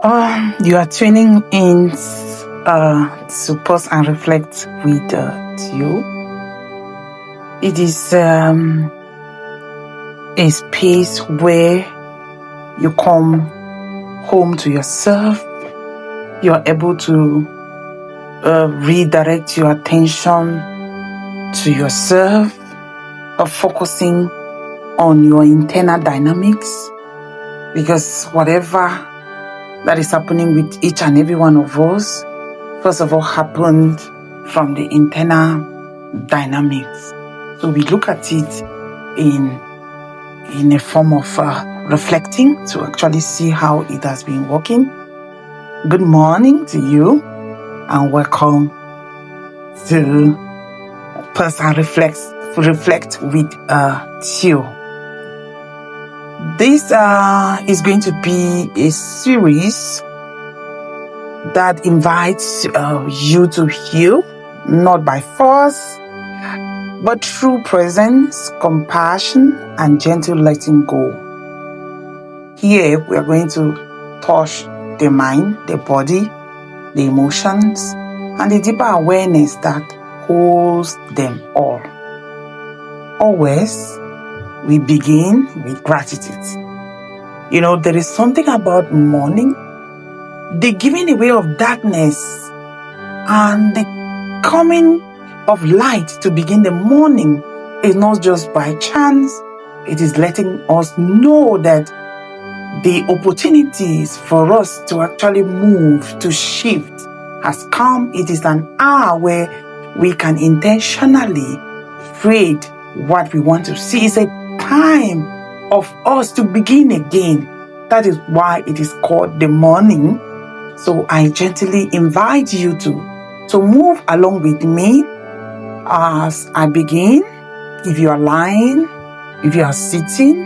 You are tuning in to pause and reflect with you. It is a space where you come home to yourself. You are able to redirect your attention to yourself, focusing on your internal dynamics, because whatever that is happening with each and every one of us, first of all, happened from the internal dynamics. So we look at it in a form of reflecting to actually see how it has been working. Good morning to you, and welcome to Pause and Reflect with Theo. This is going to be a series that invites you to heal, not by force, but through presence, compassion, and gentle letting go. Here, we are going to touch the mind, the body, the emotions, and the deeper awareness that holds them all. Always, we begin with gratitude. You know, there is something about morning, the giving away of darkness, and the coming of light to begin the morning is not just by chance. It is letting us know that the opportunities for us to actually move, to shift, has come. It is an hour where we can intentionally create what we want to see. It's a time of us to begin again. That is why it is called the morning. So I gently invite you to move along with me as I begin. If you are lying, if you are sitting,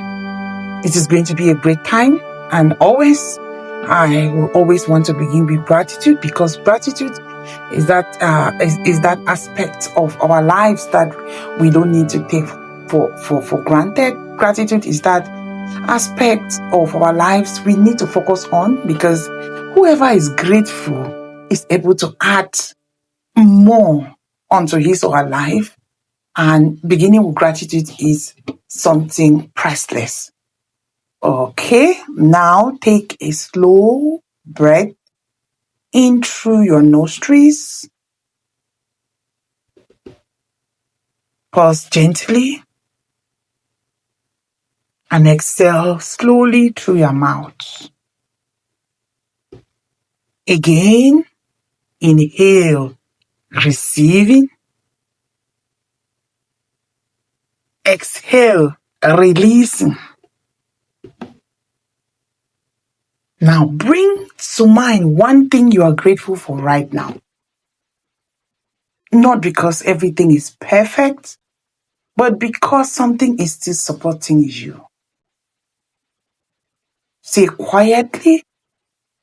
it is going to be a great time. And I will always want to begin with gratitude, because gratitude is that aspect of our lives that we don't need to take for granted. Gratitude is that aspect of our lives we need to focus on, because whoever is grateful is able to add more onto his or her life. And beginning with gratitude is something priceless. Okay, now take a slow breath in through your nostrils. Pause gently and exhale slowly through your mouth. Again, inhale, receiving. Exhale, releasing. Now bring to mind one thing you are grateful for right now. Not because everything is perfect, but because something is still supporting you. Say quietly,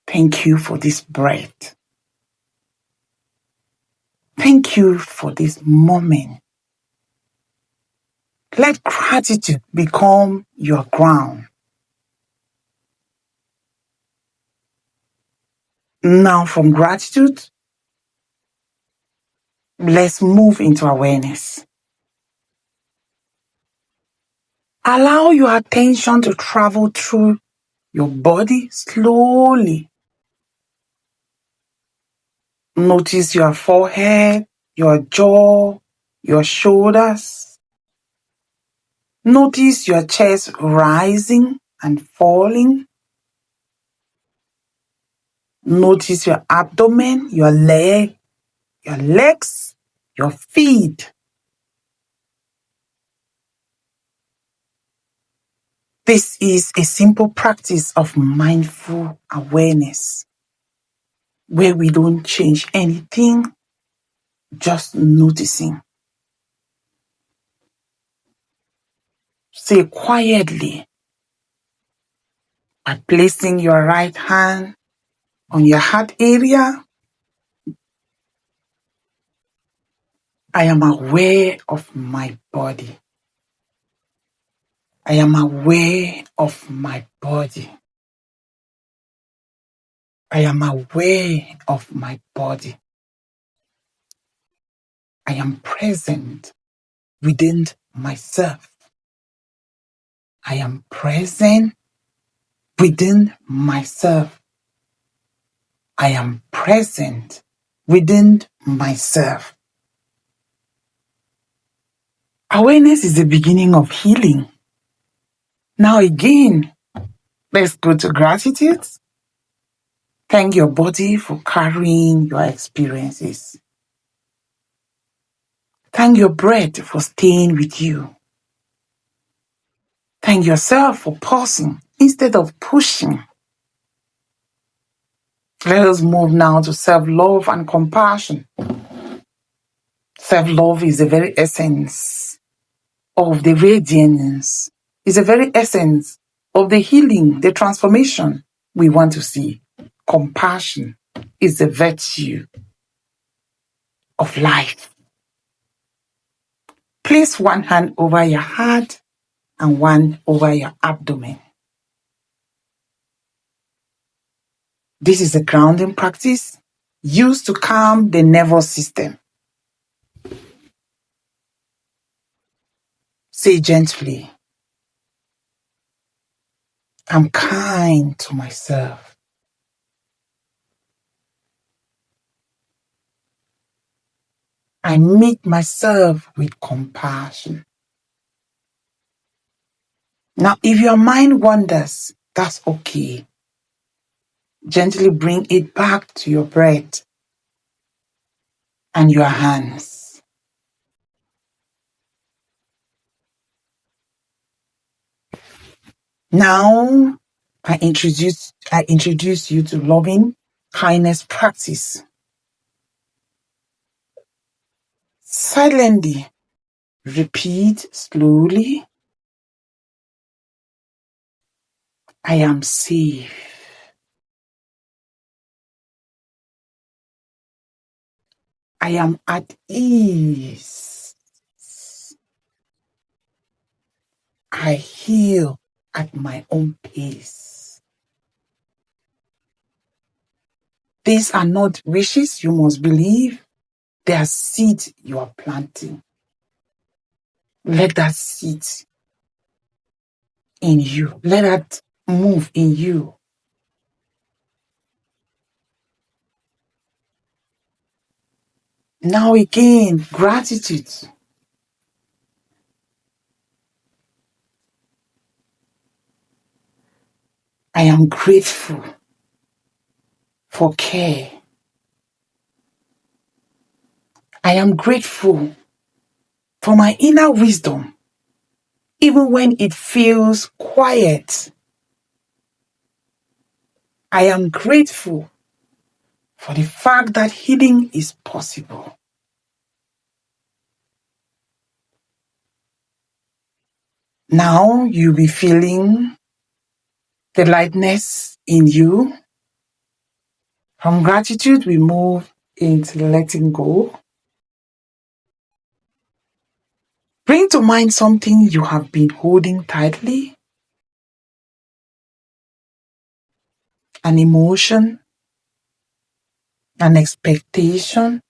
thank you for this breath. Thank you for this moment. Let gratitude become your ground. Now from gratitude, let's move into awareness. Allow your attention to travel through your body slowly. Notice your forehead, your jaw, your shoulders. Notice your chest rising and falling. Notice your abdomen, your legs, your feet. This is a simple practice of mindful awareness where we don't change anything, just noticing. Say quietly, by placing your right hand on your heart area, I am aware of my body. I am aware of my body. I am aware of my body. I am present within myself. I am present within myself. I am present within myself. Awareness is the beginning of healing. Now again, let's go to gratitude. Thank your body for carrying your experiences. Thank your breath for staying with you. Thank yourself for pausing instead of pushing. Let us move now to self-love and compassion. Self-love is the very essence of the radiance, is the very essence of the healing, the transformation we want to see. Compassion is the virtue of life. Place one hand over your heart and one over your abdomen. This is a grounding practice used to calm the nervous system. Say gently, I'm kind to myself. I meet myself with compassion. Now, if your mind wanders, that's okay. Gently bring it back to your breath and your hands. Now, I introduce you to loving kindness practice. Silently repeat slowly. I am safe. I am at ease. I heal at my own pace. These are not wishes you must believe. They are seeds you are planting. Let that seed in you. Let that move in you. Now again, gratitude. I am grateful for care. I am grateful for my inner wisdom, even when it feels quiet. I am grateful for the fact that healing is possible. Now you'll be feeling the lightness in you. From gratitude, we move into letting go. Bring to mind something you have been holding tightly, an emotion, an expectation,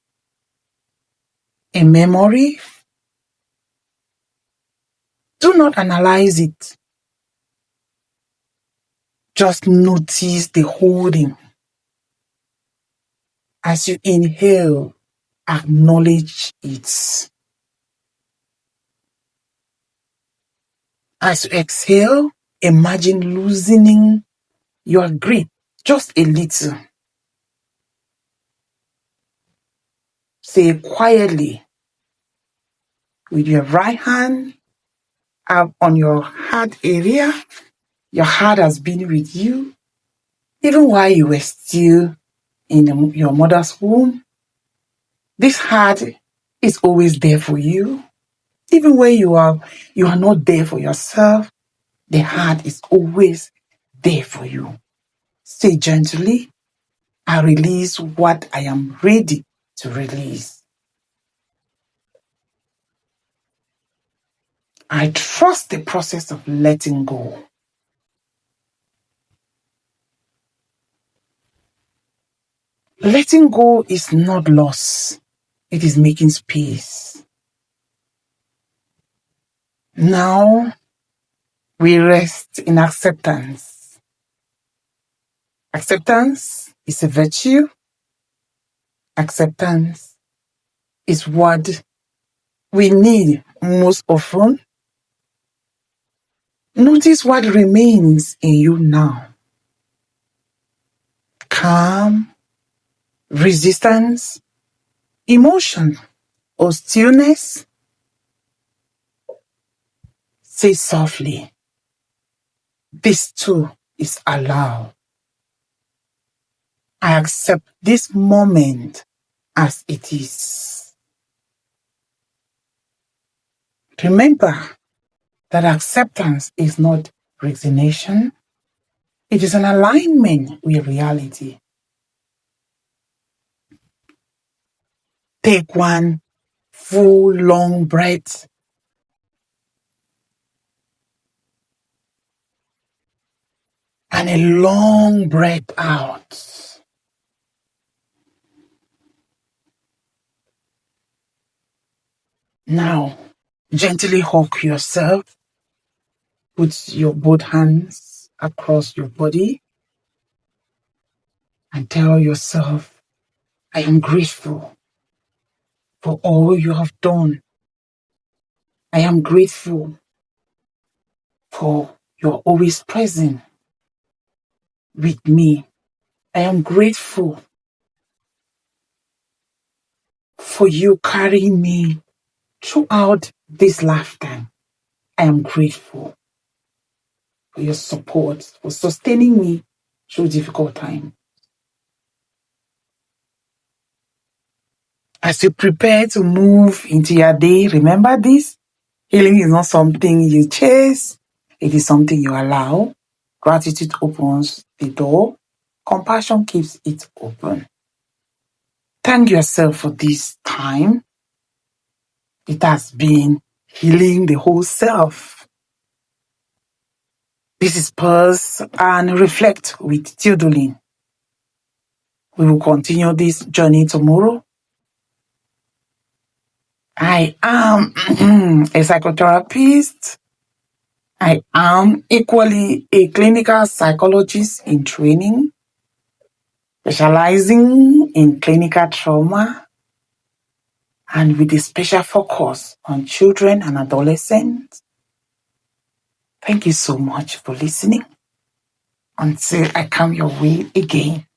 a memory. Do not analyze it. Just notice the holding. As you inhale, acknowledge it. As you exhale, imagine loosening your grip just a little. Say quietly with your right hand up on your heart area. Your heart has been with you even while you were still in your mother's womb. This heart is always there for you. Even when you are not there for yourself, the heart is always there for you. Say gently, I release what I am ready to release. I trust the process of letting go. Letting go is not loss. It is making space. Now we rest in acceptance. Acceptance is a virtue. Acceptance is what we need most often. Notice what remains in you now. Calm, resistance, emotion, or stillness. Say softly, this too is allowed. I accept this moment as it is. Remember that acceptance is not resignation. It is an alignment with reality. Take one full long breath and a long breath out. Now, gently hug yourself. Put your both hands across your body and tell yourself, I am grateful for all you have done. I am grateful for you're always present with me. I am grateful for you carrying me throughout this lifetime. I am grateful for your support, for sustaining me through difficult times. As you prepare to move into your day, remember this. Healing is not something you chase. It is something you allow. Gratitude opens the door. Compassion keeps it open. Thank yourself for this time. It has been healing the whole self. This is Pause and Reflect with Theodoline. We will continue this journey tomorrow. I am a psychotherapist. I am equally a clinical psychologist in training, specializing in clinical trauma and with a special focus on children and adolescents. Thank you so much for listening. Until I come your way again.